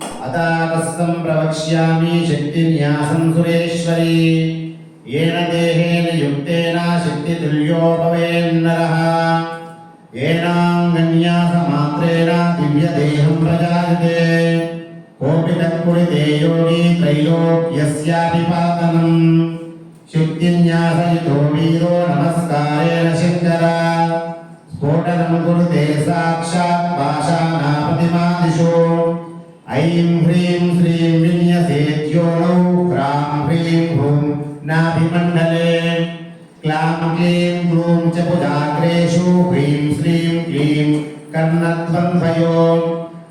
अतातस्तं प्रवक्ष्यामि शक्तिन्यासं सुरेश्वरी येन देहेन युक्तेन शक्तितुल्यो भवेन्नरः येनाङ्गन्यासमात्रेण दिव्यदेहं प्रजायते कोऽपि तत्कुरुते योगी त्रैलोक्यस्यापि पातनम् शक्तिन्यासयुतो वीरो नमस्कारेण शङ्कर स्फोटनं कुरुते साक्षात् पाषाणप्रतिमादिषु ऐं ह्रीं श्रीं विन्यसेत्योनौ ह्रां ह्रीं ह्रूं नाभिमण्डले क्लां क्लीं ग्लूं च भुजाग्रेषु ह्रीं श्रीं क्लीं कर्णध्वन्वयो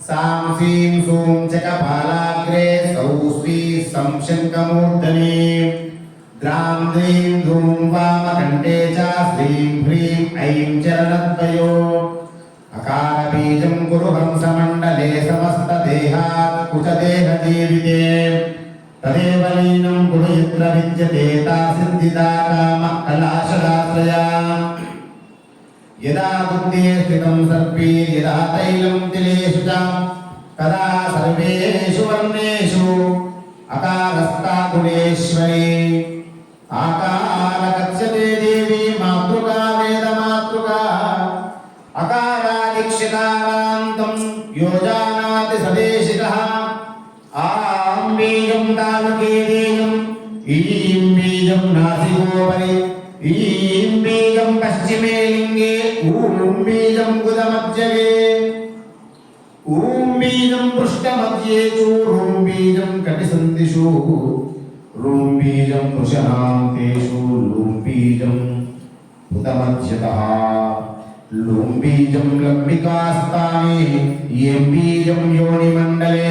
सां सीं सूं च कपालाग्रे सौ श्री संशङ्कमूर्धनि द्रां द्रीं धूं वामकण्ठे च श्रीं ह्रीं ऐं चरणद्वयो अकारबीजं कुरु हंसमण्डले समस्तदेहात् कुचदेहजीविते तदेव लीनं कुरु यत्र विद्यते ता सिद्धिदा कामकलाशदाश्रया यदा बुद्धे स्थितं सर्पे यदा तैलं तिलेषु च तदा सर्वेषु वर्णेषु अकारस्था गुणेश्वरी आकारकथ्यते देवी मातृका वेदमातृका अकारादिक्षितारान्तं यो जानाति सदेशिकः आं बीजं तालुकेदेयम् ईं बीजं नासिकोपरि ईं बीजं पश्चिमे लिङ्गे ऊं बीजं गुदमध्यगे ऊं बीजं पृष्ठमध्ये च ॐ बीजं कटिसन्धिषु ॐ बीजं वृषणान्तेषु ॐ बीजं उदमध्यतः लूं बीजं लम्बिकास्थाने यें बीजं योनिमण्डले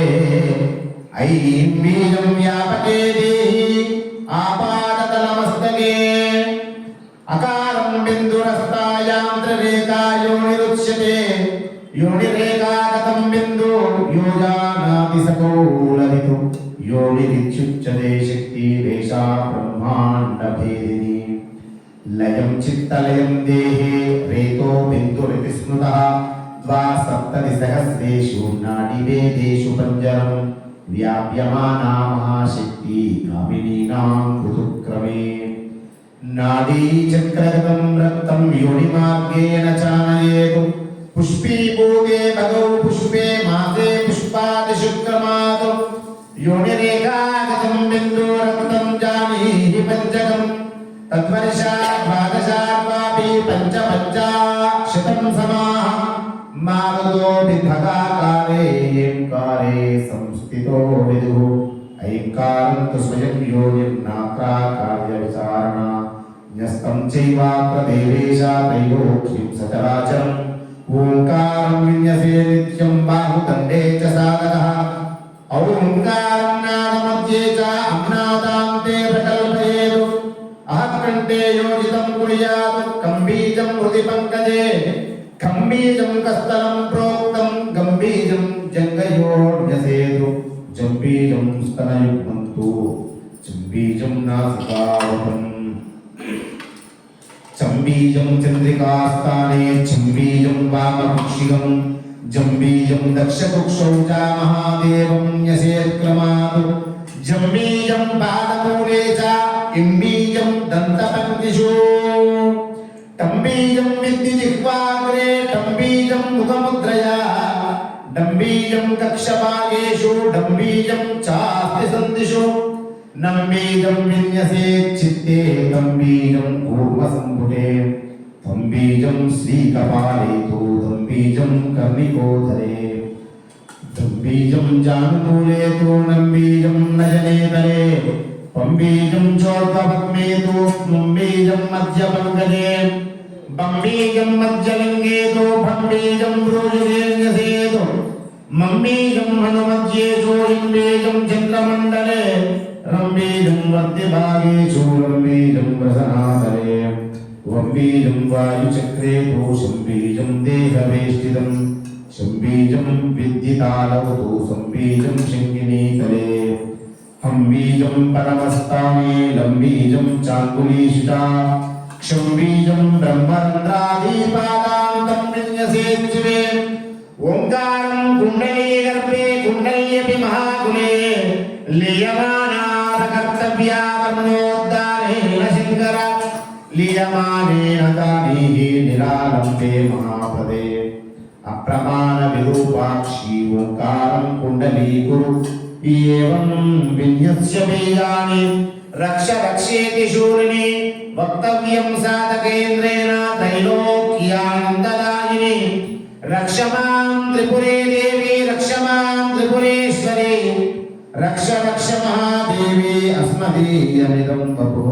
ऐं बीजं व्यापके देहि आपादतलमस्तके अकारं बिन्दुरस्तायां त्रिरेखा योनिरुच्यते योनिरेखागतं बिन्दु यो जानाति सकौलदितु योनिरित्युच्यते शक्तिरेषा ब्रह्माण्डभेदिनी लयं चित्तलयं देहे रेतो बिन्दुरिति स्मृतः द्वासप्ततिसहस्रेषु नाडीवेदेषु पञ्जरं व्याप्यमाना महाशक्ति कामिनीनां ऋतुक्रमे नाडीचक्रगतं रक्तं योनिमार्गेण चानयेतु पुष्पीभूते भगौ पुष्पे मासे पुष्पादिशुक्रमात् योनिरेखागतं बिन्दुरक्तं जानीहि पञ्चकम् तद्वर्षात् द्वादशात्वापि पञ्चपञ्चाशतं समाः मारुतो विभगाकारे ऐङ्कारे संस्थितो विदुः ऐङ्कारं तु स्वयं योनिर्नात्राकार्यविचारणा न्यस्तं चैवात्र देवेशा त्रैलोक्यं सचराचरम् ओङ्कारं विन्यसे नित्यं बाहुदण्डे च साधकः औङ्कारं नादमध्ये च अम्नादान्ते प्रकल्पयेत् अहत्कण्ठे योजितं कुर्यात् कम्बीजं हृदि पङ्कजे खम्बीजं कस्तलं प्रोक्तं गम्बीजं जङ्गयोर्न्यसेतु जम्बीजं स्तनयुग्मन्तु जम्बीजं नासिकावतम् चम्बीजं चन्द्रिकास्थाने चम्बीजं वामकुक्षिगं जम्बीजं दक्षकुक्षौ च महादेवं न्यसेत्क्रमात् जम्बीजं पादमूले च इम्बीजं दन्तपङ्क्तिषु टम्बीजं विद्धि जिह्वाग्रे टम्बीजं मुखमुद्रया डम्बीजं कक्षभागेषु डम्बीजं चास्ति सन्धिषु नम्बीजं विन्यसेत् चित्ते तम्बीजं कूर्मसम्पुटे तम्बीजं श्रीकपाले तु तम्बीजं कर्णिकोदरे तम्बीजं जानुमूले तु नम्बीजं नयनेतले पम्बीजं चोर्ध्वपद्मे तु स्नुम्बीजं मध्यपङ्कजे बम्बीजं मध्यलिङ्गे तु भम्बीजं भ्रूयुगेन्यसेतु मम्बीजं हनुमध्ये चोरिम्बीजं चन्द्रमण्डले रम्बीजं वर्तिभागे चूरम्बीजं रसनातले वम्बीजं वायुचक्रे तु शम्बीजं देहवेष्टितं शम्बीजं विद्युतालवतु सम्बीजं शङ्किनीतले हम्बीजं परमस्थाने लम्बीजं चाङ्गुलीशिता क्षुम्बीजं ब्रह्मरन्ध्रादिपादान्तं विन्यसेत् शिवे ओङ्कारं कुण्डली गर्भे कुण्डल्यपि कुले लीयमानाथ कर्तव्या कर्मणोद्धारेण शङ्कर लीयमानेन तानीः निरालम्बे महापदे अप्रमाण विरूपाक्षी ओंकारं कुण्डलीकुरु एवं विन्यस्य बीजानि रक्ष रक्षेति शूरिणि वक्तव्यं साधकेन्द्रेण त्रैलोक्यानन्ददायिनि रक्ष मां त्रिपुरे देवी रक्ष मां त्रिपुरेश्वरी रक्ष रक्ष महादेवी अस्मदीयमिदं वपुः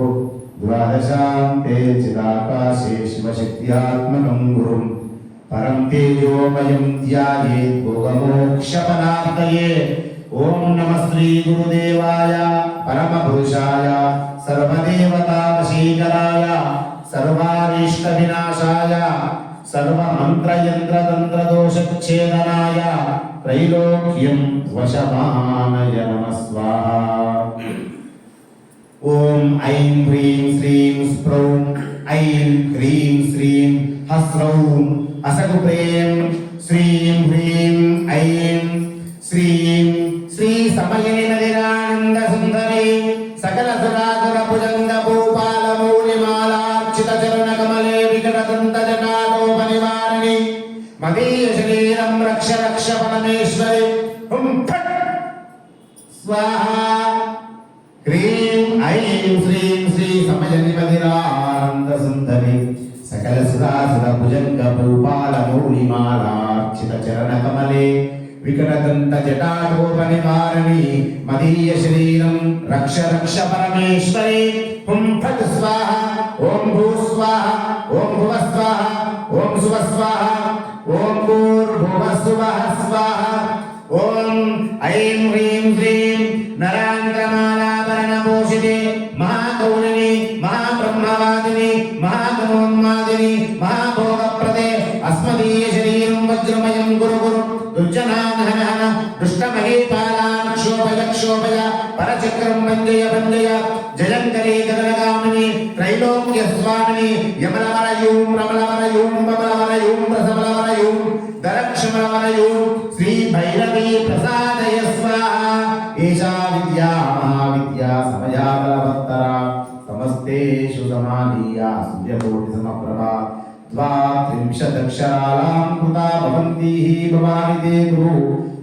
द्वादशान्ते चिदाकाशे शिवशक्त्यात्मकं गुरुं परं तेजोमयं ध्यायेत् भोगमोक्षफलाप्तये ओम नमः श्री गुरुदेवाय परमपुरुषाय सर्वदेवतावशीकराय सर्वारिष्टविनाशाय सर्वमन्त्रयन्त्रतन्त्रदोषच्छेदनाय त्रैलोक्यं वशमानय नमः स्वाहा ओम ऐं ह्रीं श्रीं स्प्रौं ऐं ह्रीं श्रीं हस्रौं असगुप्रें श्रीं ह्रीं ऐं श्रीं श्री समयनि नदिरानंद सुंदरी सकल सुरासुर भुजंग भूपाल मौलिमालार्चित चरण कमले विकट दंत जटाटोप निवारिणि मदीय शरीरं रक्ष रक्ष परमेश्वरि हुं फट् स्वाहा ह्रीं ऐं श्रीं श्री समयनि नदिरानंद सुंदरी सकल सुरासुर भुजंग भूपाल मौलिमालार्चित चरण कमले विकटदंत जटाटोपनिवारिणि मदीय शरीरं रक्ष रक्ष परमेश्वरी हुं फट् स्वाहा ओम भूः स्वाहा ओम भुवः स्वाहा ओम सुवः स्वाहा ओम भूर्भुवः सुवः स्वाहा ओम ऐं ह्रीं श्रीं नरान्तमालाभरणभूषिते महागौरिणि महाब्रह्मवादिनि महागणोन्मादिनि महाभोगप्रदे अस्मदीय शरीरं वज्रमयं गुरु गुरु दुर्जनानहनहन दुष्टमहीपालान् क्षोभय क्षोभय परचक्रं भञ्जय भञ्जय जयङ्करी गगनगामिनि त्रैलोक्यस्वामिनि यमलवरयूं रमलवरयूं बमलवरयूं रसमलवरयूं दरक्षमलवरयूं श्रीभैरवी प्रसादय स्वाहा एषा विद्या महाविद्या समया बलवत्तरा समस्तेषु समानीया सूर्यकोटिसमप्रभा द्वात्रिंशदक्षरालां कृता भवन्ति हि भवानि ते गुरु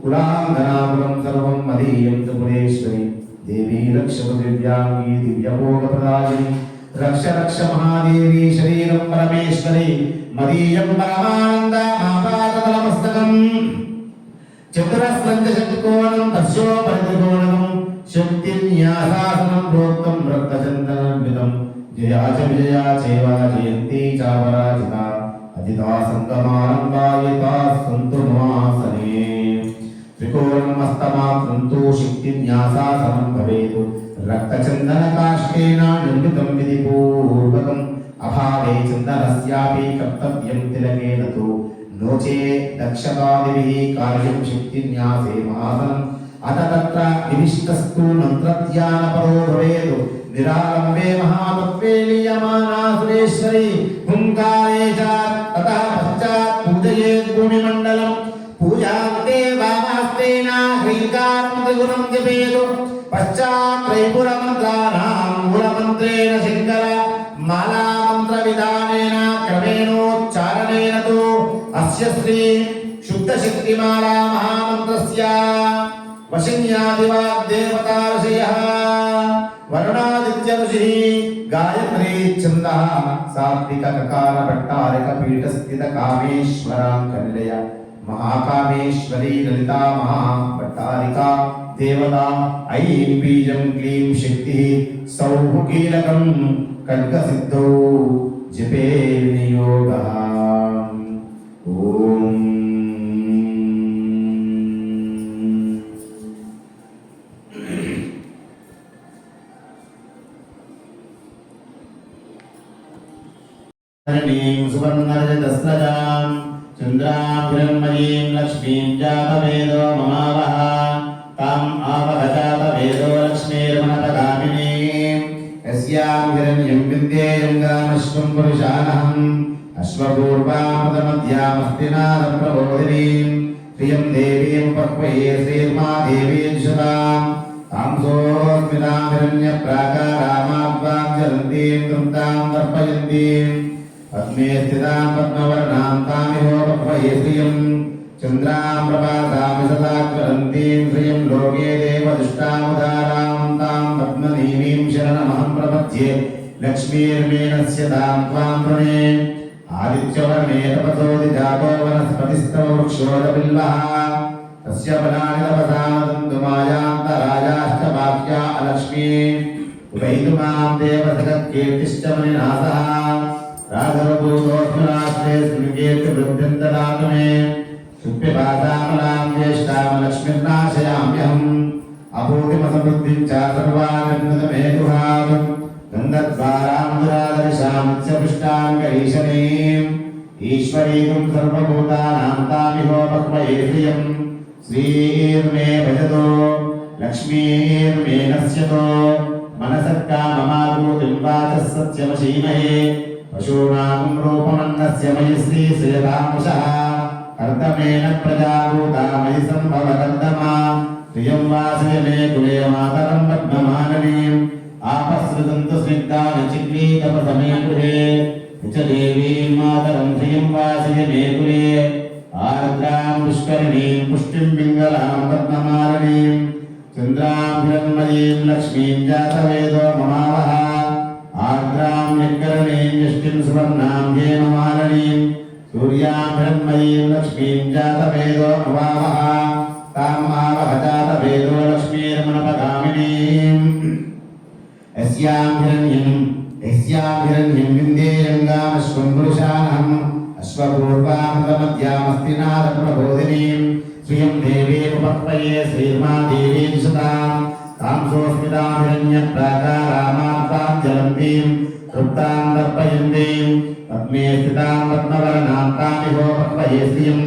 कुलाङ्गनापुरं सर्वं मदीयं त्रिपुरेश्वरी देवी रक्षतु दिव्याङ्गी दिव्यभोगप्रदायिनी रक्ष रक्ष महादेवी शरीरं परमेश्वरी मदीयं परमानन्दमापादतलमस्तकम् चतुरस्रञ्जषट्कोणं तस्योपरित्रिकोणं शक्तिन्यासासनं प्रोक्तं रक्तचन्दनन्वितं जया च विजया चैव जयन्ती चापराजिता अजिता सङ्गमानन्दायिता सन्तु ममासने त्रिकोणमस्तमात्रं तु शक्तिन्यासासनं भवेत् रक्तचन्दनकाष्ठेन निर्मितं विधिपूर्वकम् अभावे चन्दनस्यापि कर्तव्यं तिलकेन तु नो चेत् दक्षतादिभिः कार्यं शक्तिन्यासे महासनम् अत तत्र विनिष्टस्तु मन्त्रध्यानपरो भवेत् निरालम्बे महातत्त्वे लीयमाना सुरेश्वरी हुंकारे च ततः पश्चात् पूजयेत् भूमिमण्डलं पूजान्ते वामास्तेन ह्रीङ्कारं त्रिगुणं जपेत् पश्चात् त्रैपुरमन्त्राणां मूलमन्त्रेण शङ्कर मालामन्त्रविधानेन क्रमेणोच्चारणेन तु अस्य श्री शुद्धशक्तिमाला महामन्त्रस्य वशिन्यादिवाग्देवता ऋषयः वरुणादित्य ऋषिः गायत्री छन्दः सात्विक ककार भट्टारिक पीठस्थित कामेश्वराङ्कनिलय महाकामेश्वरी ललिता महाभट्टारिका देवता ऐं बीजं क्लीं शक्तिः सौः कीलकं खड्गसिद्धौ जपे विनियोगः ॐ सुवर्णरजतस्रजां चन्द्रां हिरण्मयीं लक्ष्मीं जातवेदो ममावह ताम् आवह जातवेदो लक्ष्मीर्मनतगामिनीं यस्यां हिरण्यं विद्येयं गामश्वं पुरुषानहम् अश्वपूर्वामृतमध्यामस्तिनादं प्रबोधिनीं श्रियं देवीं पक्वये श्रीर्मा देवीं विश्वाम् तांसोऽस्मितां हिरण्यप्राकारामाद्वां ज्वलन्तीं तृप्तां तर्पयन्तीं पद्मे स्थितां पद्मवर्णां तामिहोपक्वये श्रियं चन्द्रां प्रभासां विशदा ज्वलन्तीं श्रियं लोके देवदुष्टामुदारां तां पद्मनीमीं शरणमहं प्रपद्ये लक्ष्मीर्मेणस्य तां त्वां वृणे आदित्यवर्णे तपसोदिजातो वनस्पतिस्तव वृक्षोदबिल्वः तस्य फलानि तपसा दन्तुमायान्तरायाश्च वाक्या अलक्ष्मी उपैतुमां देवसगत्कीर्तिश्च मणिनाथः राघवभूतोऽस्मि राष्ट्रे स्मृतिर्वृद्धिं ददातु मे सुप्यपादामलां ज्येष्ठां लक्ष्मीर्नाशयाम्यहम् अभूतिमसमृद्धिं च सर्वानिर्मितमे गृहात् गन्धद्वारां दुरादर्शामित्यपृष्टां करीशनीम् ईश्वरीं सर्वभूतानां तामिहोपक्वये श्रियम् श्रीर्मे भजतो लक्ष्मीर्मे नश्यतो मनसत्काममाभूतिं वाचः सत्यमशीमहे पशूनां रूपमन्नस्य मयि श्रीश्रियतांशः कर्दमेन प्रजाभूता मयि सम्भवकर्दमा प्रियं वासय मे कुले मातरं पद्ममालिनीम् आपस्रुदन्तु स्निग्धानि चिक्लीतपसमे गृहे च देवीं मातरं श्रियं वासय मे कुले आर्द्रां पुष्करिणीं पुष्टिं पिङ्गलां पद्ममालिनीं चन्द्रां हिरण्मयीं लक्ष्मीं जातवेदो ममावः आर्द्रां यज्ञरणीं यष्टिं सुवर्णां हेममालिनीं सूर्यां हिरण्मयीं लक्ष्मीं जातवेदो ममावः ताम् आवह जातवेदो लक्ष्मीर्मनपगामिनीम् यस्यां हिरण्यं विन्देयङ्गामश्वं पुरुषानहम् अश्वपूर्वामृतमध्यामस्ति नारप्रबोधिनीं श्रियं देवीमुपक्वये श्रीर्मा देवीं सुतां तां सोऽस्मितां हिरण्यप्राकारामार्तां ज्वलन्तीं तृप्तां तर्पयन्तीं पद्मे स्थितां पद्मवर्णां तामिहोपक्वये श्रियं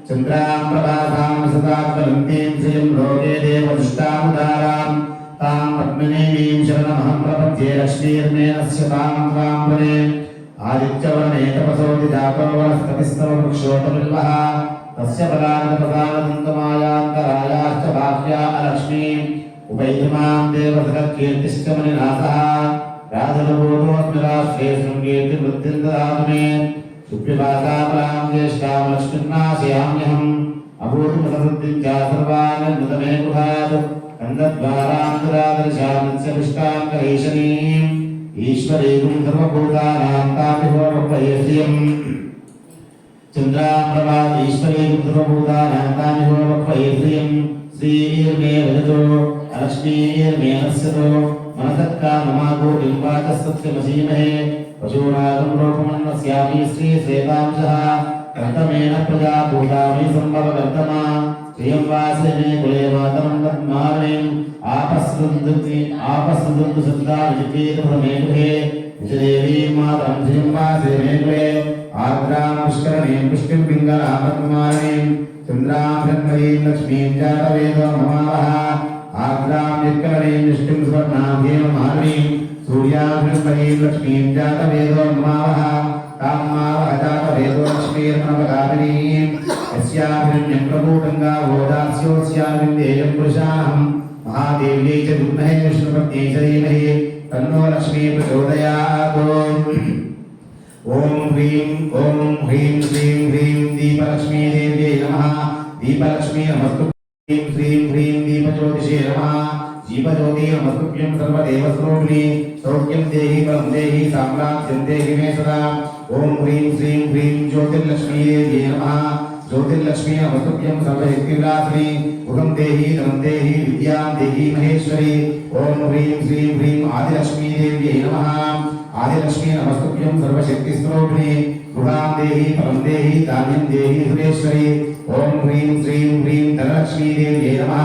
चन्द्रां प्रभासां विशदा ज्वलन्तीं श्रियं लोके देवदुष्टामुदारां तां पद्मिनीमीं शरणमहं प्रपद्ये लक्ष्मीर्मेणस्य तां त्वां वने आदित्यवर्णे तपसोदिजातो वनस्पतिस्तव वृक्षोदबिल्वः तस्य फलानि तपसा दन्तुमायान्तरायाश्च वाक्या अलक्ष्मी उपैतुमां देवसगत्कीर्तिश्च मणिनाथः राधवभूतोऽस्मि राष्ट्रे शृङ्गीर्तिवृद्धिं ददातु मे सुप्यपादामलां ज्येष्ठां लक्ष्मीर्नाशयाम्यहम् अभूतिमसमृद्धिं च सर्वानिर्मितमे गृहात् गन्धद्वारां दुरादर्शामित्यपृष्टां करीशनीम् ईश्वरीं सर्वभूतानां तामिहोपक्वये श्रियम् चन्द्रां प्रभात ईश्वरीं सर्वभूतानां तामिहोपक्वये श्रियम् श्रीर्मे भजतो अलक्ष्मीर्मे नश्यतो मनसत्काममाभूतिं वाचः सत्यमसीमहे पशूनागं रूपमन्नस्यामि श्रीश्रेतांशः कर्तमेन प्रजाभूता मयि सम्भवकर्तमा श्रियं वासय मे कुले मातरं पद्मालिनीम् आपस्रुदन्तु सद्दाविचिकीर्तमे गृहे च देवीं मातरं श्रियं वासय मे कुले आर्द्रां पुष्करणीं पुष्टिं पिङ्गलां पद्ममालिनीं चन्द्रां हिरण्मयीं लक्ष्मीं जातवेदो ममावः आर्द्रां यज्ञरणीं यष्टिं सुवर्णां हेममालिनीं सूर्यां हिरण्मयीं लक्ष्मीं जातवेदो ममावः तां मावह जातवेदो लक्ष्मीर्मनपगामिनीं यस्यां हिरण्यं प्रभूतङ्गावोदास्योऽस्यां विन्देयं पुरुषाहम् महादेव्यै च विद्महे विष्णुपत्न्यै च धीमहि तन्नो लक्ष्मी प्रचोदयात् ॐ ह्रीं श्रीं ह्रीं दीपलक्ष्मी देव्यै नमः दीपलक्ष्मी नमस्तुभ्यं श्रीं ह्रीं दीपज्योतिषे नमः दीपज्योति नमस्तुभ्यं सर्वदेवस्वरूपिणी सौख्यं देहि बलं देहि साम्राज्यं देहि मे सदा ॐ ह्रीं श्रीं ह्रीं ज्योतिर्लक्ष्मी देव्यै नमः ज्योतिर्लक्ष्मी नमस्तुभ्यं सर्वशक्तिविलासिनी उदं देहि धनं देहि विद्यां देहि महेश्वरी ॐ ह्रीं श्रीं ह्रीं आदिलक्ष्मी देव्यै नमः आदिलक्ष्मी नमस्तुभ्यं सर्वशक्तिस्वरूपिणी गृहां देहि फलं देहि धान्यं देहि सुरेश्वरी ॐ ह्रीं श्रीं ह्रीं धनलक्ष्मी देव्यै नमः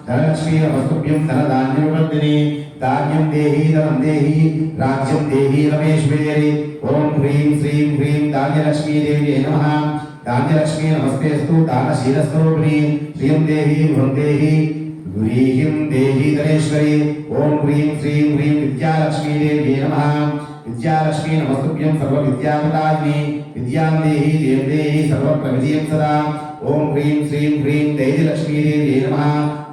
धनलक्ष्मी नमस्तुभ्यं धनधान्यवर्धिनी धान्यं देहि धनं देहि राज्यं देहि रमेश्वरी ॐ ह्रीं श्रीं ह्रीं धान्यलक्ष्मी देव्यै नमः धान्यलक्ष्मी नमस्तेस्तु दानशीलस्वरूपिणी श्रियं देहि गृहं देहि व्रीहिं देहि धनेश्वरी ॐ ह्रीं श्रीं ह्रीं विद्यालक्ष्मी देव्यै नमः विद्यालक्ष्मी नमस्तुभ्यं सर्वविद्याप्रदायिनी विद्यां देहि देव देहि सर्वप्रविजयं सदा ओम ह्रीं श्रीं ह्रीं दैत्यलक्ष्मी देवी नमः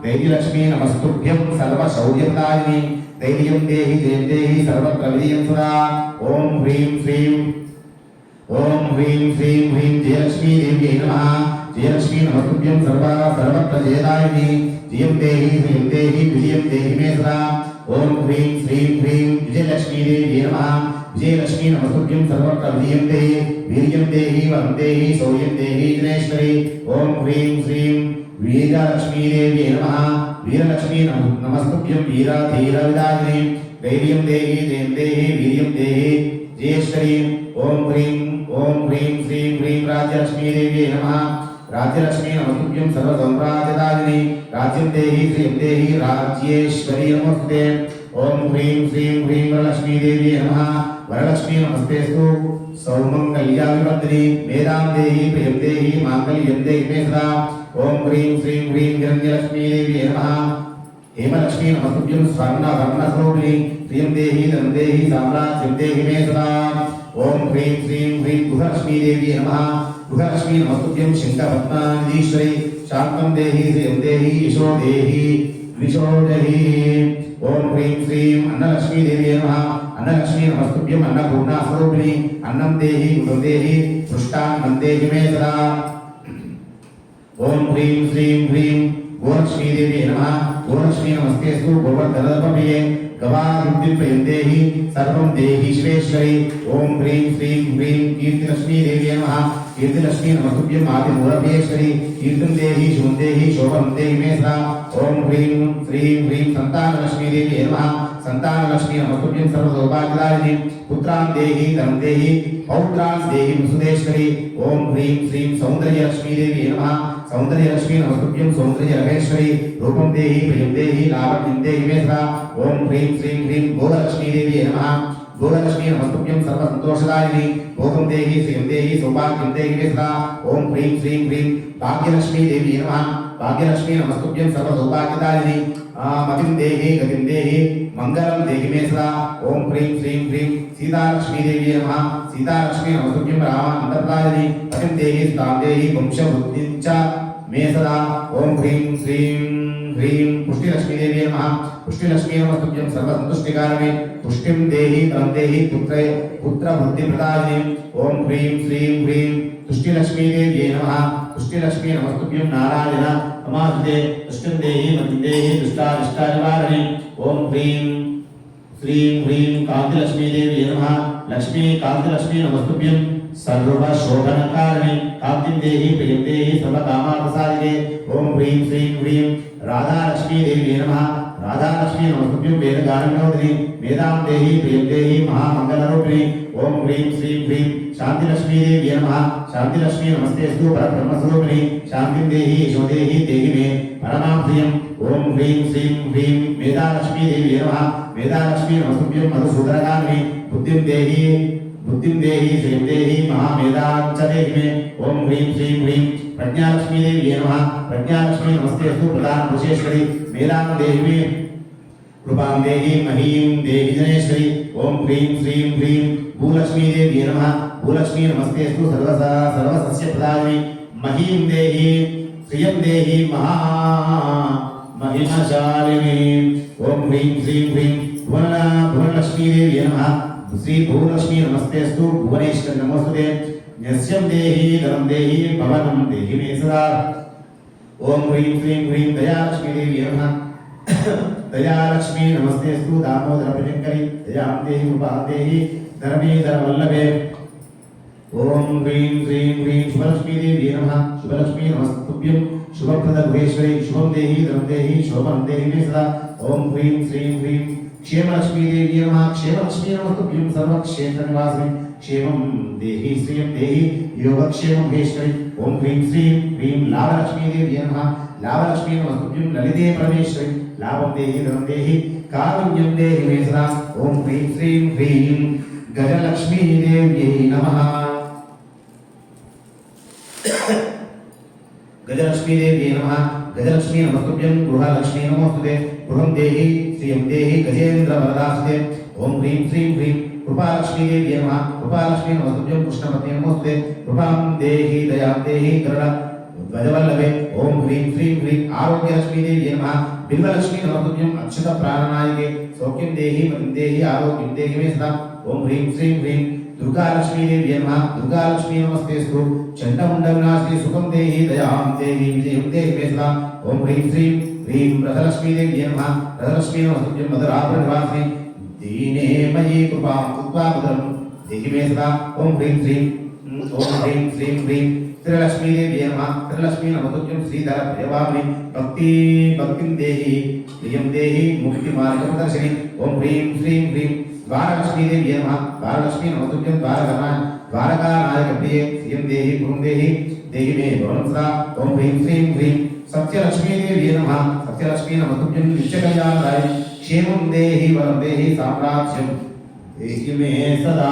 दैत्यलक्ष्मी नमस्तुभ्यं सर्वशौर्यप्रदायिनी दैत्यं देहि देव देहि सर्वप्रविजयं सदा ओम ह्रीं श्रीं ह्रीं जयलक्ष्मी देवी नमः जयलक्ष्मी नमस्तुभ्यं सर्वप्रजयदायिनी जयं देहि विजयं देहि मे सदा ओम ह्रीं श्रीं ह्रीं विजयलक्ष्मी देवी नमः विजयलक्ष्मी नमस्तुभ्यं सर्वप्रविजयं देहि वीर्यं देहि वरं देहि शौर्यं देहि जनेश्वरी ओम ह्रीं श्रीं वीरलक्ष्मी देवी नमः वीरलक्ष्मी नमस्तुभ्यं वीराधीरविदायिनी धैर्यं देहि जयं देहि वीर्यं देहि जयेश्वरी ओम ह्रीं श्रीं ह्रीं राज्यलक्ष्मी देवी नमः राज्यलक्ष्मी नमस्तुभ्यं सर्वसम्राजदायिनी राज्यं देहि श्रियं देहि राज्येश्वरी नमस्ते ओम ह्रीं श्रीं ह्रीं वरलक्ष्मी देवी नमः वरलक्ष्मी नमस्तेस्तु सौमंगल्याभिवर्धिनी मेदां देहि प्रियं देहि मांगल्यं देहि मे सदा ओम ह्रीं श्रीं ह्रीं हिरण्यलक्ष्मी देवी नमः हेमलक्ष्मी नमस्तुभ्यं स्वर्णवर्णस्वरूपिणी प्रियं देहि धनं देहि साम्राज्यं देहि मे सदा ओम ह्रीं श्रीं ह्रीं गृहलक्ष्मी देवी नमः गृहलक्ष्मी नमस्तुभ्यं शङ्खपद्मानीश्वरी शान्तं देहि श्रियं देहि यशो देहि द्विषो देहि ओम ह्रीं श्रीं अन्नलक्ष्मी देवी नमः अन्नलक्ष्मी नमस्तुभ्यं अन्नपूर्णा स्वरूपिणी अन्नं देहि गुणं देहि पृष्टान्नं देहि मे सदा ओम ह्रीं श्रीं ह्रीं गोलक्ष्मी देवी नमः गोलक्ष्मी नमस्तेस्तु गोवर्धनदपमये गवारुद्धिं देहि सर्वं देहि शिवेश्वरी ओम ह्रीं श्रीं ह्रीं कीर्तिलक्ष्मी देवी नमः कीर्तिलक्ष्मी नमस्तुभ्यं आदिमूलभेश्वरी कीर्तिं देहि शुभं देहि शोभं देहि मे सदा ओम ह्रीं श्रीं ह्रीं संतानलक्ष्मी देवी नमः संतानलक्ष्मी नमस्तुभ्यं सर्वसौभाग्यदायिनी पुत्रां देहि धनं देहि पौत्रां देहि वसुदेश्वरी ओम ह्रीं श्रीं सौन्दर्यलक्ष्मी देवी नमः सौन्दर्यलक्ष्मी नमस्तुभ्यं सौन्दर्यरहेश्वरी रूपं देहि प्रियं देहि लावण्यं देहि मे सदा ओम ह्रीं श्रीं ह्रीं भोगलक्ष्मी देवी नमः भोगलक्ष्मी नमस्तुभ्यं सर्वसन्तोषदायिनी भोगं देहि श्रियं देहि सौभाग्यं देहि मे सदा ओम ह्रीं श्रीं ह्रीं भाग्यलक्ष्मी देवी नमः भाग्यलक्ष्मी नमस्तुभ्यं सर्वसौभाग्यदायिनी मतिं देहि गतिं देहि मंगलं देहि मे सदा ओम ह्रीं श्रीं ह्रीं सीतालक्ष्मी देवी नमः सीतालक्ष्मी नमस्तुभ्यं रामानन्दप्रदायिनी पतिं देहि सुतां देहि वंशवृद्धिं च मे सदा ओम ह्रीं श्रीं ह्रीं पुष्टिलक्ष्मी देवी नमः पुष्टिलक्ष्मी नमस्तुभ्यं सर्वसन्तुष्टिकारिणी पुष्टिं देहि धनं देहि पुत्रवृद्धिप्रदायिनी ओम ह्रीं श्रीं ह्रीं तुष्टिलक्ष्मी देवी नमः तुष्टिलक्ष्मी नमस्तुभ्यं नारायण नमस्ते तुष्टिं देहि मतिं देहि दुष्टारिष्टानिवारिणी ओम ह्रीं श्रीं ह्रीं कान्तिलक्ष्मी देवी नमः लक्ष्मी कान्तिलक्ष्मी नमस्तुभ्यं सर्वशोभनकारिणी कान्तिं देहि प्रियं देहि सर्वकामार्थसाधिके ओम ह्रीं श्रीं ह्रीं राधालक्ष्मी देवी नमः राधालक्ष्मी नमस्तुभ्यं वेदगानविनोदिनी वेदां देहि प्रियं देहि महामङ्गलरूपिणी ओम ह्रीं श्रीं ह्रीं शान्तिलक्ष्मी देवी नमः शान्तिलक्ष्मी नमस्तेस्तु परब्रह्मस्वरूपिणी शान्तिं देहि यशो देहि देहि मे परमां प्रियम् ओम ह्रीं श्रीं ह्रीं वेदालक्ष्मी देवी नमः वेदालक्ष्मी नमस्तुभ्यं मधुसूदनगामिनी बुद्धिं देहि श्रियं देहि महामेधां च देहि मे ओम ह्रीं श्रीं ह्रीं प्रज्ञालक्ष्मी देवी नमः प्रज्ञालक्ष्मी नमस्तेस्तु प्रधानपुरुषेश्वरी मेधां देहि मे कृपां देहि महीं देहि जनेश्वरी ओम ह्रीं श्रीं ह्रीं भूलक्ष्मी देवी नमः भूलक्ष्मी नमस्तेस्तु सर्वसस्यप्रदायिनी महीं देहि श्रियं देहि महिमशालिनी ओम ह्रीं श्रीं ह्रीं भुवनलक्ष्मी देवी नमः श्री भूलक्ष्मी नमस्तेस्तु भुवनेश्वरी नमोस्तुते यस्यं देहि धनं देहि भवनं देहि मे सदा ओम ह्रीं श्रीं ह्रीं दयालक्ष्मी देवी नमः दयालक्ष्मी नमस्तेस्तु दामोदरप्रियङ्करी दयां देहि कृपां देहि धर्मेधरवल्लभे ओम ह्रीं श्रीं ह्रीं शुभलक्ष्मी देवी नमः शुभलक्ष्मी नमस्तुभ्यं शुभप्रदगुहेश्वरी शुभं देहि धनं देहि शोभनं देहि मे सदा ओम ह्रीं श्रीं ह्रीं क्षेमलक्ष्मी देवी नमः क्षेमलक्ष्मी नमस्तुभ्यं सर्वक्षेत्रनिवासिनी क्षेमं देहि श्रियं देहि योगक्षेमं हेश्वरी ओम ह्रीं श्रीं ह्रीं लाभलक्ष्मी देवी नमः लाभलक्ष्मी नमस्तुभ्यं ललिते परमेश्वरी लाभं देहि धनं देहि कारुण्यं देहि मे सदा ओम ह्रीं श्रीं ह्रीं गजलक्ष्मी देव्यै नमः गजलक्ष्मी देवी नमः गजलक्ष्मी नमस्तुभ्यं गृहलक्ष्मी नमोस्तुते गृहं देहि श्रियं देहि गजेन्द्र वरदास्ते ओम ह्रीं श्रीं ह्रीं कृपालक्ष्मी देवी नमः कृपालक्ष्मी नमस्तुभ्यं कृष्णपत्नी नमोस्ते कृपां देहि दयां देहि करुणा ध्वजवल्लभे ओम ह्रीं श्रीं ह्रीं आरोग्यलक्ष्मी देवी नमः बिल्वलक्ष्मी नमस्तुभ्यं अक्षत प्राणनायके सौख्यं देहि मतिं देहि आरोग्यं देहि मे सदा ओम ह्रीं श्रीं ह्रीं दुर्गालक्ष्मी देवी नमः दुर्गालक्ष्मी नमस्तेस्तु चण्डमुण्डविनाशिनी सुखं देहि दयां देहि विजयं देहि मे सदा ओम ह्रीं श्रीं ह्रीं व्रतलक्ष्मी देवी नमः व्रतलक्ष्मी नमस्तुभ्यं मधुराभरणनिवासिनी दीने मयि कृपां कृत्वा मुद्रं देहि मे सदा ओम ह्रीं श्रीं ह्रीं त्रिलक्ष्मी देवी नमः त्रिलक्ष्मी नमस्तुभ्यं श्रीधर प्रियवामि भक्तिं देहि प्रियं देहि मुक्तिमार्गं दर्शनि ओम ह्रीं श्रीं ह्रीं द्वारलक्ष्मी देवी नमः द्वारलक्ष्मी नमस्तुभ्यं द्वारकानायक प्रिये श्रियं देहि गुरुं देहि देहि मे भवनं सदा ओम ह्रीं श्रीं ह्रीं सत्यलक्ष्मी देवी नमः सत्यलक्ष्मी नमस्तुभ्यं नित्यकल्याणदाय क्षेमं देहि वरं देहि साम्राज्यं देहि मे सदा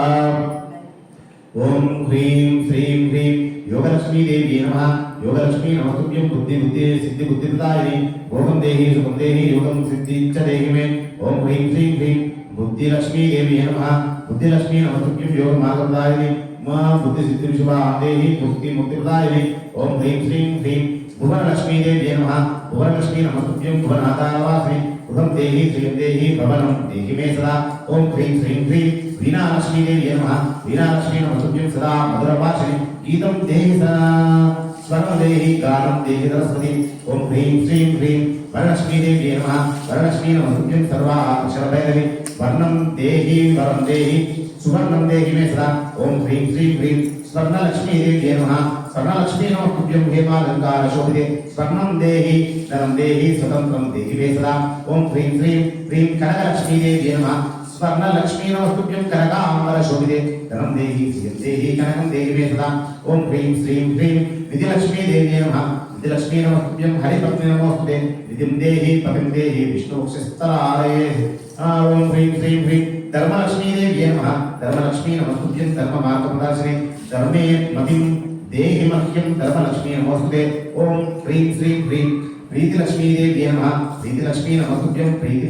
ओम ह्रीं श्रीं ह्रीं योगलक्ष्मी देवी नमः योगलक्ष्मी नमस्तुभ्यं बुद्धि सिद्धि बुद्धिप्रदायिनी भोगं देहि सुखं देहि योगं सिद्धि च देहि मे ओम ह्रीं श्रीं ह्रीं बुद्धिलक्ष्मी देवी नमः बुद्धिलक्ष्मी नमस्तुभ्यं योग मार्गप्रदायिनी मा बुद्धि सिद्धि शुभां देहि मुक्ति मुक्तिप्रदायिनी ओम ह्रीं श्रीं ह्रीं भुवनलक्ष्मी देवी नमः भुवनलक्ष्मी नमस्तुभ्यं भुवनाधारवासिनी भुवं देहि श्रियं देहि भवनं देहि मे सदा ओम ह्रीं श्रीं ह्रीं वीणालक्ष्मी देवी नमः वीणालक्ष्मी नमस्तुभ्यं सदा मधुरभाषिणी गीतं देहि सदा स्वरं देहि गानं देहि सरस्वती ओम ह्रीं श्रीं ह्रीं वरलक्ष्मी देवी नमः वरलक्ष्मी नमस्तुभ्यं सर्वा अक्षरभैरवी वर्णं देहि वरं देहि सुवर्णं देहि मे सदा ओम ह्रीं श्रीं ह्रीं स्वर्णलक्ष्मी देवी नमः स्वर्णलक्ष्मी नमस्तुभ्यं हेमालंकारशोभिते स्वर्णं देहि धनं देहि स्वतन्त्रं देहि मे सदा ओम ह्रीं श्रीं ह्रीं कनकलक्ष्मी देवी नमः स्वर्णलक्ष्मी नमस्तुभ्यं कनकाम्बरशोभिते धनं देहि श्रियं देहि कनकं देहि मे सदा ओम ह्रीं श्रीं ह्रीं विधिलक्ष्मी देवी नमः विधिलक्ष्मी नमस्तुभ्यं हरिपत्नी नमोस्तुते विधिं देहि पतिं देहि विष्णुक्षिस्तरालये ओम ह्रीं श्रीं ह्रीं धर्मलक्ष्मी देवी नमः धर्मलक्ष्मी नमस्तुभ्यं धर्ममार्गप्रदाशिनी धर्मे मतिं देहि मह्यं धर्मलक्ष्मी नमोस्तुते ओम ह्रीं श्रीं ह्रीं प्रीतिलक्ष्मी देवी नमः प्रीतिलक्ष्मी नमस्तुभ्यं प्रीति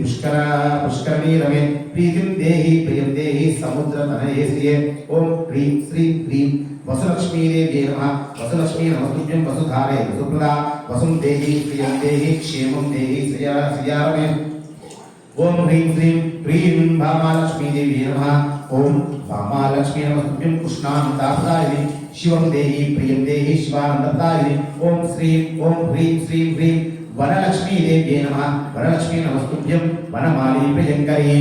पुष्करणी रमे प्रीतिं देहि प्रियं देहि समुद्रतनये श्रिये ओम ह्रीं श्रीं ह्रीं वसुलक्ष्मी देवी नमः वसुलक्ष्मी नमस्तुभ्यं वसुधारे वसुप्रदा वसुं देहि प्रियं देहि क्षेमं देहि श्रिया रमे ओम ह्रीं श्रीं ह्रीं भामालक्ष्मी देवी नमः ओम भामालक्ष्मी नमस्तुभ्यं कृष्णानन्दाप्रदायिनी शिवं देहि प्रियं देहि शिवानन्दप्रदायिनी ओम ह्रीं श्रीं ह्रीं वरलक्ष्मी देवी नमः वरलक्ष्मी नमस्तुभ्यं वनमाली प्रियङ्करी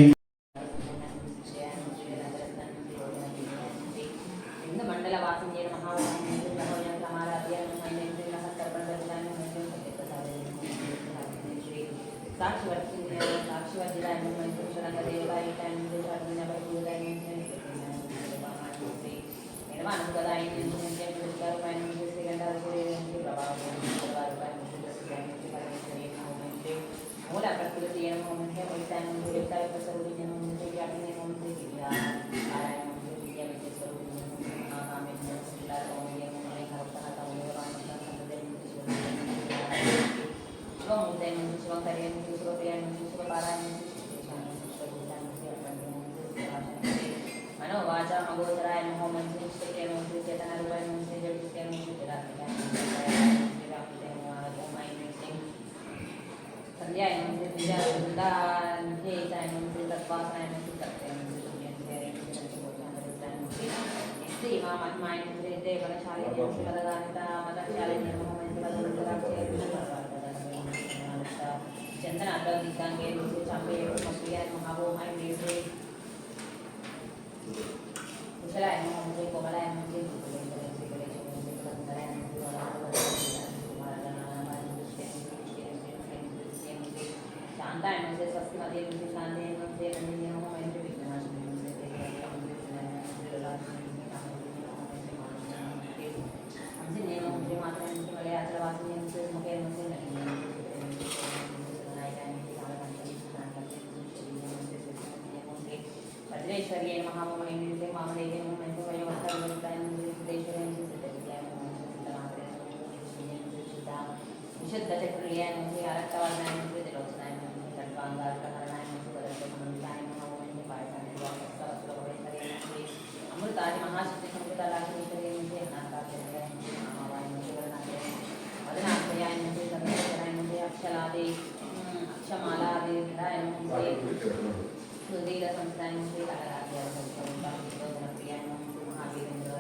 सुधीर संस्थान श्री कलाराध्य प्रिया महावीरेंद्र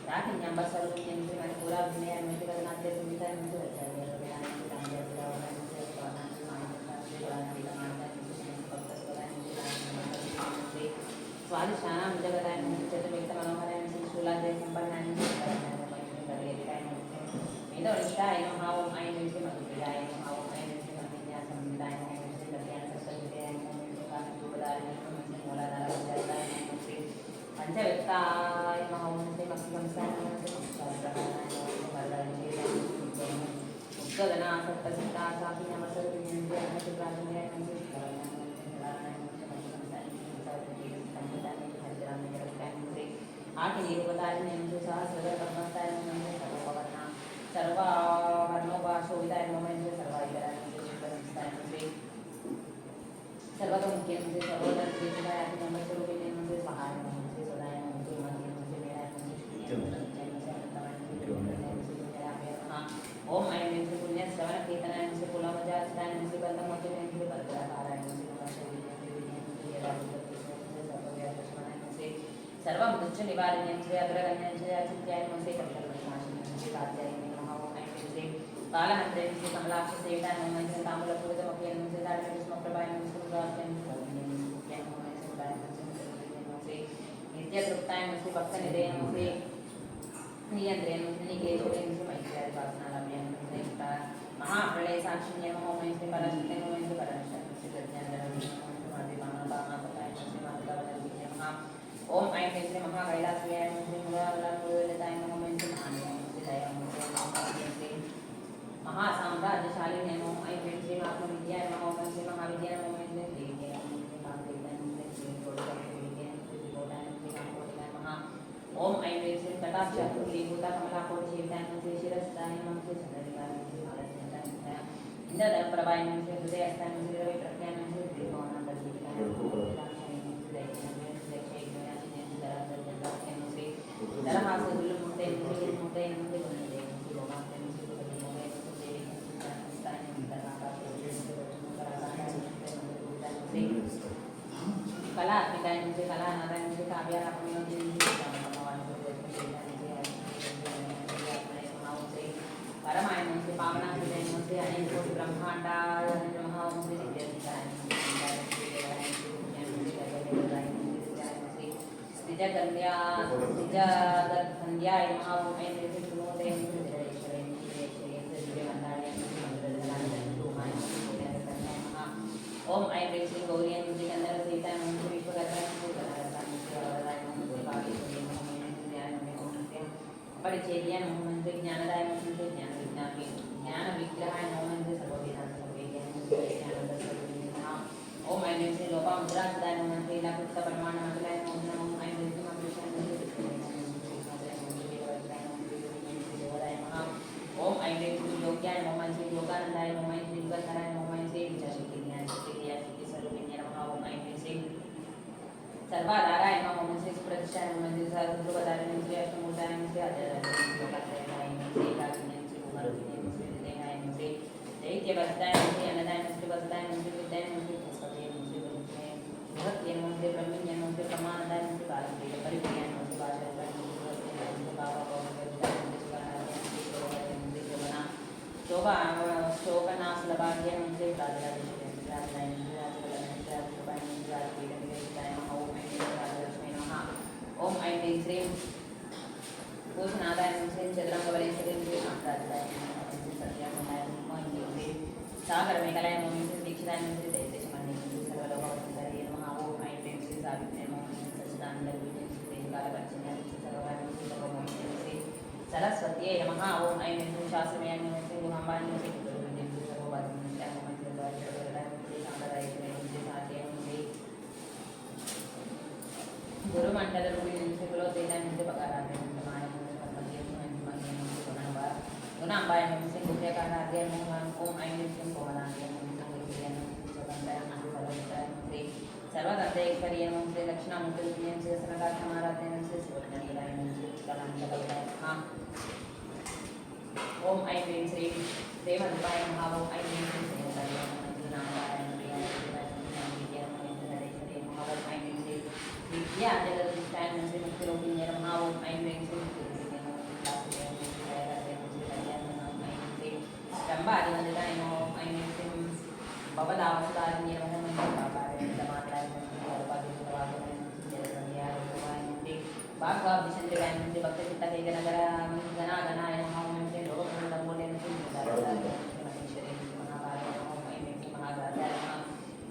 राखिन्यां सर्वज्ञं श्री मणिपुरा विनय अनुमतिकरणाद्य सुविधा स्वादिष्ठानां जगदाय चतुर्वेद मनोहराय श्री शूलाद्य संपन्नाय मेधोनिष्ठाय नमः ओम ऐं श्री मधुप्रियाय नमः ओम ऐं श्री मधुन्या संविदाय नमः श्री कल्याण सत्सविदयाय नमः श्री कामदाय नमः मूलाधार विद्याय नमः श्री पंचवित्ताय नमः ओम श्री मक्खिकंसाय नमः श्री मुक्ताय नमः वरदाय उद्गदना सप्तसिद्धा साखी नमः सर्वज्ञान नमः श्री प्राचीनाय नमः श्री आठ निर्वदाय नमः सहस्र पद्मस्ताय नमः सर्ववर्णा सर्ववर्णोपाशोभिताय नमः सर्वाधिकाराय नमः सर्वतोमुख्य नमः सर्वोदर्शनाय नमः स्वरूपिणे नमः सहाय नमः सदाय नमः मध्य नमः ओम ऐं नमः पुण्य श्रवण कीर्तनाय नमः कुलमजाताय नमः बंधमोचने नमः बलधाराय नमः सर्वमुच्च निवारणीयं श्री अग्रगण्यं श्री अचित्याय नमः श्री कल्पनाशासिनीं श्री कात्यायनी नमः ओम ऐं श्री कालहन्त्रे श्री कमलाक्ष सेविताय नमः श्री ताम्बूलपूरितमभ्ये नमः श्री दारिद्र्यस्मप्रभाय नमः श्री मुद्रास्यं श्री नमः श्री नित्यतृप्ताय नमः श्री भक्तनिधये नमः श्री नियंत्रे नमः श्री निकेशवे नमः श्री मैत्र्याय वासनालम्ब्ये नमः श्री महाप्रलय साक्षिण्ये नमः ओम ऐं श्री पराशक्ते नमः श्री पराशक्ति श्री प्रज्ञानदे नमः श्री माधवानापानापताय श्री माधवानंदिने नमः ओम ऐं श्री महाकैलासयाय नमः श्री मूलाधारमूलताय नमः ओम श्री महादेवाय नमः श्री महासाम्राज्यशालिने नमः ऐं श्री आत्मविद्याय नमः ओम श्री महाविद्याय नमः ओम श्री देव्याय नमः श्री ओम ऐं श्री कटाक्षात्रिभूता कमलाकोटिसेविताय नमः श्री शिरस्ताय नमः श्री चंद्रिकाय नमः श्री महालक्ष्मीताय इंद्रप्रभाय नमः श्री हृदयस्थाय नमः श्री रविप्रज्ञाय नमः श्री त्रिभुवनान्तर्गताय दरहासुल्लु मुक्ते मुक्ते मुक्ते मुक्ते गुणदे मुक्ते लोकांते मुक्ते गुणदे मुक्ते मुक्ते मुक्ते कला पिताय मुक्ते कला नारायण मुक्ते काव्या रापणियों के भगवान मुक्ते परमाय मुक्ते पावना मुक्ते मुक्ते अनेक कोटि ब्रह्मांडा नमः मुक्ते नित्याय निजगंध्याय नमः ओम ऐं श्री सुमोदे निजरेश्वरे निजरेश्वरे दिव्यमंदाय ओम ऐं श्री गौरी निजगंधर सीता नमः श्री विश्वकर्ता परिचेद्याय नमः श्री ज्ञानदाय नमः श्री ज्ञान विज्ञापी ज्ञान विग्रहाय नमः श्री सर्ववेदांत ओम ऐं श्री लोपामुद्रासुदाय नमः श्री लघुत्त परमाण मंगलाय नमः ओम ऐं श्री ओम ऐं श्री योग्याय नमः श्री योगानंदाय नमः श्री युगधराय नमः श्री विचारशक्तिज्ञान शक्ति स्वरूपिणे नमः ओम ऐं श्री सर्वाधाराय नमः ओम श्री सुप्रतिष्ठाय नमः श्री सर्वध्रुवधारिणे श्री अष्टमूर्ताय नमः श्री आचार्याय नमः श्री काचिन्याय श्री कुमारविद्याय नमः श्री विद्याय नमः श्री दैत्यवस्ताय नमः श्री अन्नदाय नमः श्री वसदाय नमः श्री विद्याय नमः श्री पुष्पते नमः श्री भक्ति नमः श्री ब्रह्मण्य नमः श्री प्रमाणदाय नमः श्री बालप्रिय परिप्रिय नमः श्री भाषाय नमः श्री भाव शोभा शोभनाशलभाग्य नमः श्री राजराजेश्वरी राजराय ओम ऐं श्री भूषणादाय नमः श्री चंद्रांगवरेश्वरी श्री कांतादाय नमः श्री सत्यानंदाय नमः श्री सागर मेघलाय नमः श्री दीक्षिताय नमः श्री दैत्यशमने श्री सर्वलोकवसुंधरे नमः ओम ऐं श्री सावित्रे नमः श्री सच्चिदानंद विजय श्री कालपरिचन्या श्री सर्ववाय श्री सर्वमोहिनी श्री सरस्वत्यै नमः ओम ऐं श्री शास्त्रमयाय नमः श्री गुहाम्बाय नमः श्री गुरुविद्ये श्री सर्ववादिन्याय नमः श्री द्वारकाधराय श्री सांगराय श्री साध्याय श्री गुरुमंडल रूपिणी श्री कुलोतेजाय श्री बकाराध्याय नमः गुणाम्बाय नमः श्री गुह्यकाराध्याय नमः ओम ऐं श्री कोमलाध्याय नमः श्री स्वतंत्राय नमः श्री सर्वदत्तेश्वर्यै नमः श्री दक्षिणामूर्तिरूपिणे श्री सनकात्माराध्याय नमः श्री शिवकन्यकाय नमः श्री कलांतकविताय नमः ओम ऐं श्री देवरूपाय नमः ओम ऐं श्री श्रीनारायण प्रियाय या जगदीष्टाय नमः मुक्तिरूपिण्ये नमः ओम ऐं ह्रीं श्रीं मुक्तिरूपिण्ये नमः चम्बादिवन्दिताय नमः ओम ऐं ह्रीं श्रीं भवदावसुदारिण्ये नमः मंगलपापाय नमः भागवाभिषन्द्रिकाय नमः भक्तचित्तकैकनगर गणागणाय नमः ओम ऐं ह्रीं लोकपूर्णमूले नमः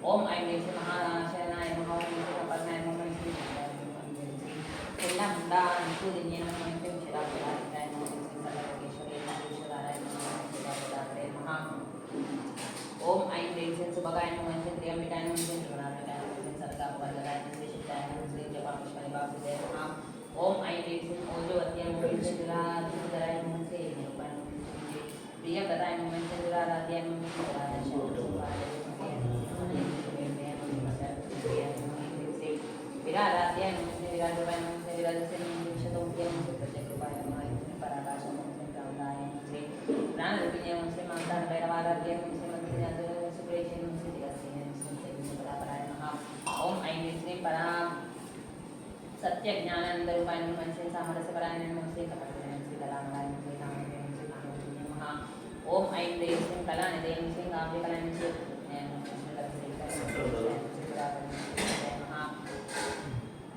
ओम ऐं ह्रीं श्रीं महाशयनाय नमः ओम ऐं ह्रीं कपर्णाय नमः ओम ऐं ह्रीं कुण्डमुण्डानुकूलिन्ये नमः ओम ऐं ह्रीं शिरापदाय नमः ओम ऐं सर्वलोकेश्वरे नागेश्वराय नमः ओम ऐं ह्रीं श्रीं सुभगाय नमः ओम ऐं ह्रीं त्र्यम्बिकाय नमः ओम ऐं ह्रीं त्रिगुणात्मकाय नमः ओम ऐं सर्गापवर्गदाय नमः श्री शिवाय नमः श्री जपापुष्पाणि बाहुदे नमः ओम ऐं ह्रीं श्रीं ओजोवत्याय नमः ओम ऐं ह्रीं दुराधराय नमः ओम ऐं ह्रीं निरूपाय नमः ओम ऐं ह्रीं प्रियप्रदाय नमः ओम ऐं ह्रीं दुराराध्याय नमः ओम ऐं ह्रीं दुरादर्शाय विराराध्याय नमः विराजोपाय नमः विराजस्य नमः शतोभ्यं नमः प्रत्यक्षोपाय नमः पराकाशं नमः प्राणाय नमः प्राणरूपिणे नमः मान्तानभैरवाराध्याय नमः मंत्रिजात सुप्रेशे नमः दिगस्ये नमः परापराय नमः ओम ऐं ह्रीं श्रीं परा सत्यज्ञानानन्दरूपाय नमः श्री सामरस्यपराय नमः श्री कपटपराय नमः श्री कलामलाय नमः श्री कामदेवाय नमः श्री कामरूपिणे नमः ओम ऐं ह्रीं श्रीं कलानिधये नमः श्री काव्यकलाय नमः श्री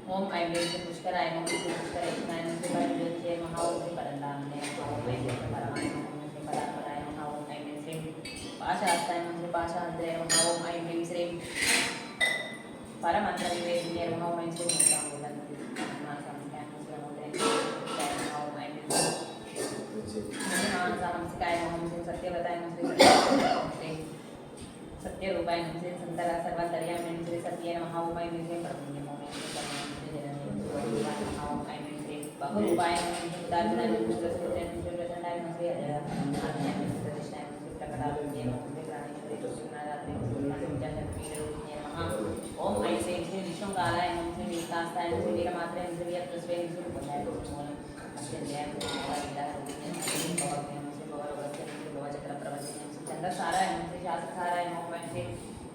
ओम ऐं ह्रीं श्रीं पुष्कराय नमः श्री पुष्करेश्वराय नमः श्री परमज्योतिषे नमः ओम श्री परन्दामने ओम ऐं ह्रीं श्रीं परमाय नमः ओम श्री परात्पराय नमः ओम ऐं ह्रीं श्रीं पाशास्ताय नमः श्री पाशाहन्त्रे नमः ओम ऐं ह्रीं श्रीं परमन्त्रविवेदिन्ये नमः ओम ऐं श्रीं मुद्रामूलन्मानसंस्काय नमः श्री नमोदय नमः ओम ऐं ह्रीं मानसहंसिकाय नमः ओम श्री सत्यव्रताय नमः श्री सत्यरूपाय नमः श्री संतरा सर्वान्तर्यामिने नमः श्री सत्ये नमः ओम ऐं ह्रीं श्रीं परमपुण्ये नमः ओम ऐं ह्रीं श्रीं बहुरूपाय नमः श्री उदारचनाय नमः श्री प्रसन्नाय नमः श्री प्रचण्डाय नमः श्री अजयाय नमः श्री प्रतिष्ठाय नमः श्री प्रकटारूपिणे नमः श्री प्राणेश्वरी श्री नारात्रि नमः श्री पंचशक्तिरूपिणे नमः ओम ऐं ह्रीं श्रीं विष्णुकालाय नमः श्री वीरकास्ताय नमः श्री वीरमात्रे नमः श्री वीरप्रस्वे नमः श्री उपध्याय नमः श्री मूलम् अत्यन्त्याय नमः श्री भवगीतारूपिणे नमः श्री भवभ्ये नमः श्री भवरोगस्य नमः श्री भवचक्रप्रवचे नमः श्री चन्द्रसाराय नमः श्री शाससाराय नमः ओम ऐं श्रीं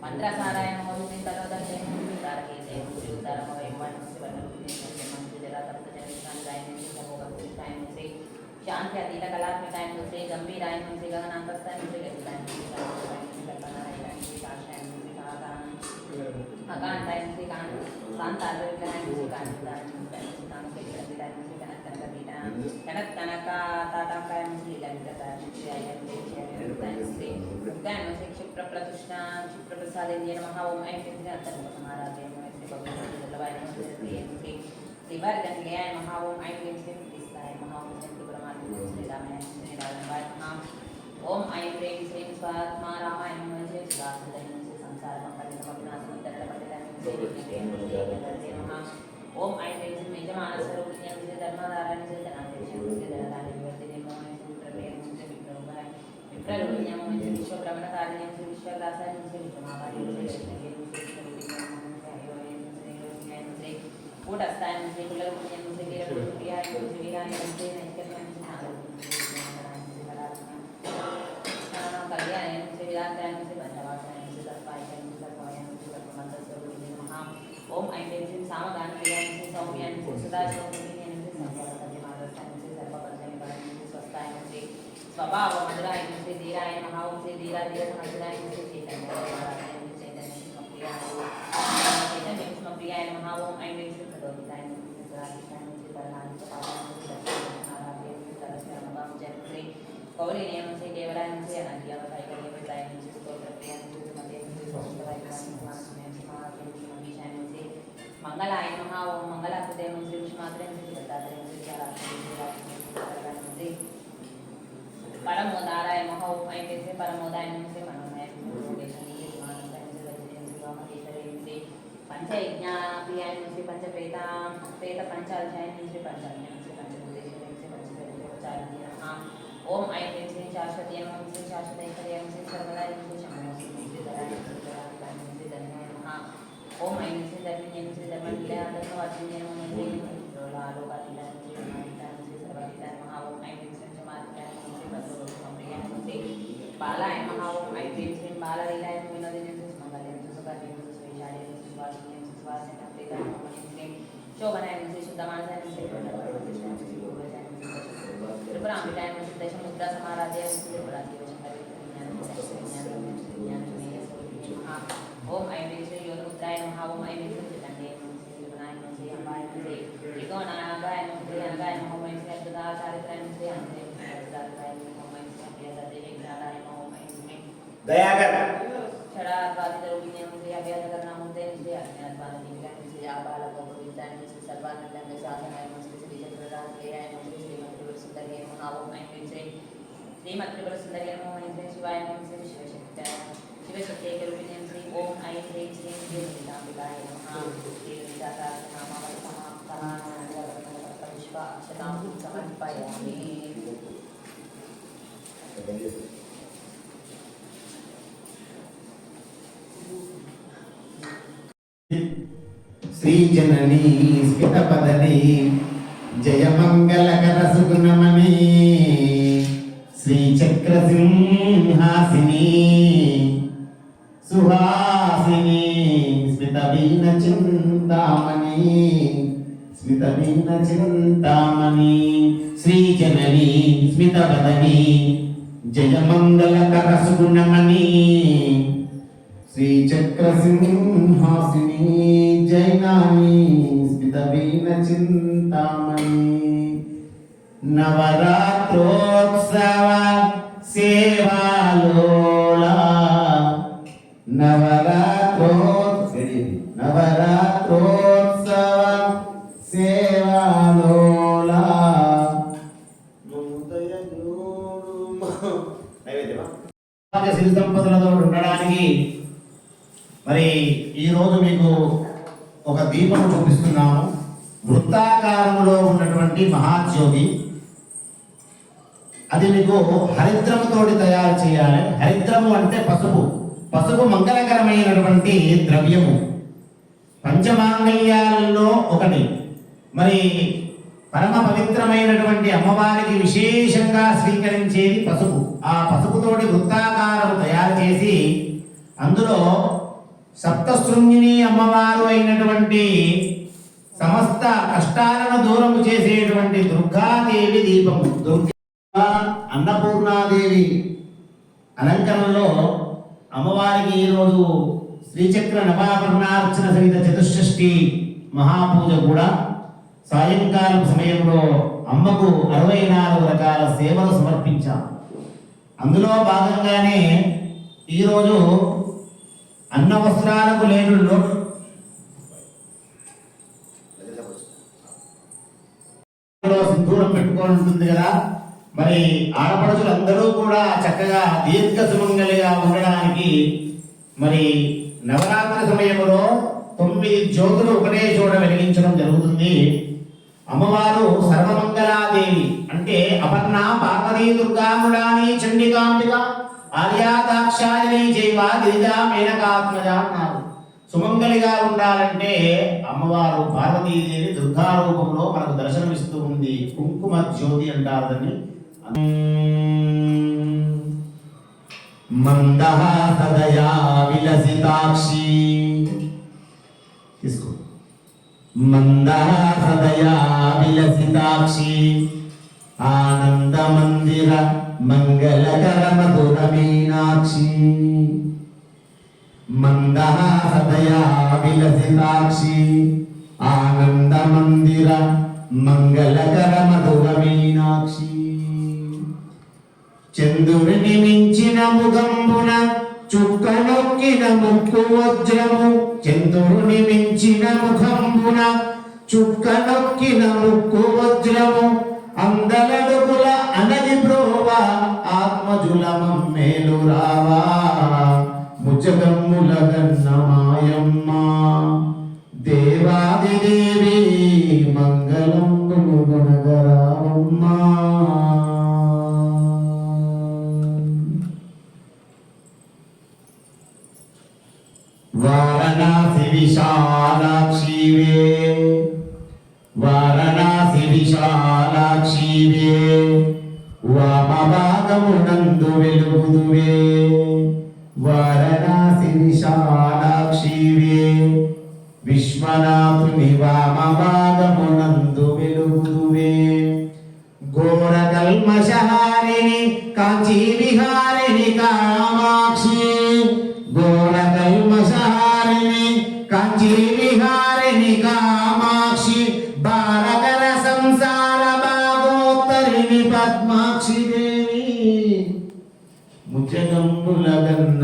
मंत्रसाराय नमः ओम श्री तनोदर्शय नमः श्री तारकेशय नमः श्री उद्दारमवै नमः श्री वर्णरूपिणे नमः श्री जलातप्तजनिष्ठानिकाय नमः श्री तपोवक्तिष्ठाय नमः श्री शांति अतीतकलात्मिकाय नमः श्री गंभीराय नमः श्री गगनान्तस्थाय नमः श्री गतिताय नमः श्री शांताय नमः श्री कल्पनाय नमः श्री काशाय नमः श्री अकांताय नमः श्री कांतार्विग्रहाय नमः श्री कांताय नमः श्री कामकेशरपिताय नमः श्री कनककनकपीठाय कनककनकाताताकाय नमः श्री ललिताय नमः श्री अय्यप्रेश्याय नमः श्री दुर्गाय नमः श्री क्षिप्रप्रतुष्णा क्षिप्रप्रसादेन्द्रिये नमः ओम ऐं ह्रीं श्रीं अन्तर्मुखमाराध्याय नमः श्री भगवद्वल्लभाय नमः श्री प्रिये नमः श्री श्रीवर्गनिलयाय नमः ओम ऐं ह्रीं श्रीं कृष्णाय नमः ओम श्री त्रिपुरमात्रे नमः श्री रामाय नमः श्री राघवाय नमः ओम ऐं ह्रीं श्रीं स्वात्मा रामाय नमः श्री सुदासुदाय नमः श्री संसारमपरिणमविनाशनं दण्डपण्डिताय नमः श्री विघ्नेश्वराय नमः ओम ऐं ह्रीं श्रीं मेजमानस्वरूपिण्ये नमः श्री धर्मधाराय नमः श्री धनाध्यक्षे नमः श्री धनधान्य विवर्धिने नमः श्री विप्रप्रिये नमः श्री विप्ररूपाय विप्ररूपिण्ये नमः श्री विश्वभ्रमणकारिणे नमः श्री विश्वग्रासाय नमः श्री विक्रमापाय नमः श्री कृष्णगे नमः श्री कृष्णरूपिणे नमः श्री हरिवये नमः श्री योगिने नमः श्री कूटस्थाय नमः श्री कुलरूपिणे नमः श्री वीरप्रियाय नमः श्री वीराय नमः श्री नैष्कर्म्याय नमः श्री नागरूपिणे कल्याणाय नमः श्री विराटाय नमः श्री पंचवासाय नमः श्री सर्पाय नमः श्री सर्पाय नमः श्री सर्पमन्त्रस्वरूपिणे नमः ओम ऐं ह्रीं श्रीं सामगानप्रियाय नमः श्री सौम्याय नमः श्री सदाशिवरूपिणे नमः श्री संकल्पपद्यमादस्थाय नमः श्री सर्पपद्यनिपाय नमः श्री स्वस्थाय नमः श्री स्वभावमधुराय नमः श्री धीराय नमः ओम श्री धीराधीरसमर्थनाय नमः श्री चैतन्यप्रियाय नमः चैतन्यकृष्णप्रियाय नमः ओम ऐं ह्रीं श्रीं सदोदिताय नमः श्री सदाशिवाय नमः श्री परमानन्दपादाय नमः श्री दक्षिणाराध्याय नमः श्री सरस्वतीमगामुजय नमः श्री गौरीने नमः श्री केवलाय नमः श्री अनाद्यावतायकल्यवताय नमः श्री स्तोत्रप्रियाय नमः श्री सुमते नमः श्री सौष्ठवाय नमः श्री महालक्ष्मी नमः श्री महालक्ष्मी नमः श्री महेशाय नमः श्री मंगलाय नमः ओम मंगलाकृते नमः श्री विष्णुमात्रे नमः श्री दत्तात्रेय नमः श्री चाराक्षरी नमः श्री परमोदाराय नमः ओम ऐं ह्रीं श्रीं परमोदाय नमः श्री मनोमय पंचयज्ञप्रियाय नमः श्री प्रेतपंचाध्याय नमः श्री पंचाज्ञाय नमः श्री पंचभूतेश्वरी नमः श्री पंचदेवोपचारिणे नमः ओम ऐं ह्रीं श्रीं शाश्वती नमः श्री शाश्वतैश्वर्याय नमः श्री सर्वदाय नमः श्री शम्भो श्री धराय नमः श्री धन्याय नमः ओम ऐं ह्रीं श्रीं धर्मिण्ये नमः श्री धर्मलीलाय धर्मवासिन्ये नमः श्री लोकातीताय नमः श्री ब्रह्मातीताय नमः श्री सर्वातीताय नमः ओम ऐं ह्रीं श्रीं समाधिताय नमः श्री भद्रलोकप्रियाय नमः श्री बालाय नमः ओम ऐं ह्रीं श्रीं बाललीलाय विनोदिने नमः श्री मंगलाय नमः सुखदाय नमः श्री शाले नमः श्री वासिने नमः श्री वासिने प्रियताय नमः श्री दयाकर शिवाय शिवशक्ति ओम ऐं ह्रीं श्रीं ह्रीं अक्षतां समर्पयामि। श्री जननी स्मितपदनी जय मंगलकर सुगुणमणि श्री चक्र सिंहासिनी सुहासिनी स्मितवीन चिंतामणि स्मितवीन चिंतामणि श्री जननी स्मितपदनी जय मंगलकर सुगुणमणि श्री चक्र सिंहासिनी जैनानी स्मितवीन चिंतामणि नवरात्रोत्सव सेवालोला नवरात्रोत्सव सेवालोला సిరి సంపదలతో ఉండడానికి మరి ఈ రోజు మీకు ఒక దీపం చూపిస్తున్నాము. వృత్తాకారంలో ఉన్నటువంటి మహాజ్యోతి, అది మీకు హరిద్రముతోటి తయారు చేయాలి. హరిద్రము అంటే పసుపు. పసుపు మంగళకరమైనటువంటి ద్రవ్యము, పంచమాంగళ్యాలలో ఒకటి. మరి పరమ పవిత్రమైనటువంటి అమ్మవారికి విశేషంగా స్వీకరించేది పసుపు. ఆ పసుపుతోటి వృత్తాకారం తయారు చేసి అందులో సప్తశృంగిని అమ్మవారు అయినటువంటి సమస్త కష్టాలను దూరం చేసేటువంటి దుర్గాదేవి దీపము, దుర్గా అన్నపూర్ణాదేవి అలంకరణలో అమ్మవారికి ఈరోజు శ్రీచక్ర నవాభరణార్చన సహిత చతుషష్ఠి మహాపూజ కూడా సాయంకాలం సమయంలో అమ్మకు 64 రకాల సేవలు సమర్పించాం. అందులో భాగంగానే ఈరోజు అన్న వస్త్రాలకు లేని లోటు సింధూరం పెట్టుకొని ఉంటుంది కదా. మరి ఆడపడుచులందరూ కూడా చక్కగా దీర్ఘ సుమంగలిగా ఉండడానికి మరి నవరాత్రి సమయంలో 9 జ్యోతులు ఒకటే చోట వెలిగించడం జరుగుతుంది. అమ్మవారు సర్వమంగళాదేవి అంటే అపర్ణ పార్వతీ దుర్గా మృడాని చండికాంబిక ఆర్యా దాక్షాయని జైవ గిరిజా మేనకాత్మజ అన్నారు. సుమంగళిగా ఉండాలంటే అమ్మవారు పార్వతీదేవి దుర్గా రూపంలో మనకు దర్శనమిస్తూ ఉంది. కుంకుమ జ్యోతి అంటారు దాన్ని. మందహాసదయా విలసితాక్షి తీసుకో. మందహాసదయా విలసితాక్షి ఆనంద మందిర మంగళకర మధుర మీనాక్షి. మందహాసదయా విలసితాక్షి ఆనంద మందిర మంగళకర మధుర మీనాక్షి. చంద్రుని మించిన ముఖంబున చుక్కనొక్కిన ముక్కు వజ్రము. చంద్రుని మించిన ముఖంబున చుక్కనొక్కిన ముక్కు వజ్రము. అందలడుగుల అనది బ్రోవ ఆత్మజుల మమ్మేలు రావా. ముజగమ్ముల గన్న మాయమ్మ దేవాదిదేవి మంగళంబులు గుణగరామమ్మ. వారణాసి విశాలాక్షివే వారణాసి విశాలాక్షివే వామభాగమునందు వెలుగుదువే. వారణాసి విశాలాక్షివే విశ్వనాథుని వామభాగమునందు వెలుగుదువే. ఘోర కల్మషహారిణి కాంచీ విహారిణి కామాక్షి. ఘోర కల్మషహారిణి కాంచీ విహారిణి కామాక్షి. బాలకర సంసార భాగోత్తరిణి పద్మాక్షి దేవి. ముజగంబుల గన్న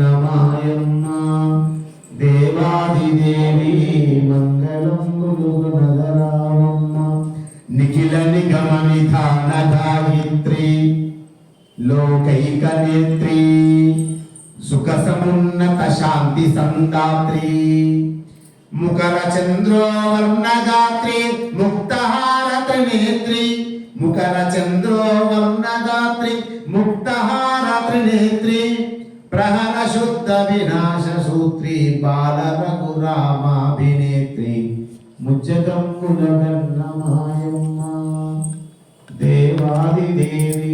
దేవి మంగళం గురునగరామమ్మ నిఖిల నిగమ నిధాన గాయత్రి లోకైక నేత్రి సుఖ సమున్నత శాంతి సందాత్రి ముఖర చంద్రో వర్ణగాత్రి ముక్తహార త్రినేత్రి ముఖర చంద్రో వర్ణగాత్రి ముక్తహార త్రినేత్రి ప్రహర శుద్ధ వినాశ సూత్రి బాల రఘురామాభినేత్రి ముజ్జగంబుల గన్నమాయమ్మ దేవాది దేవి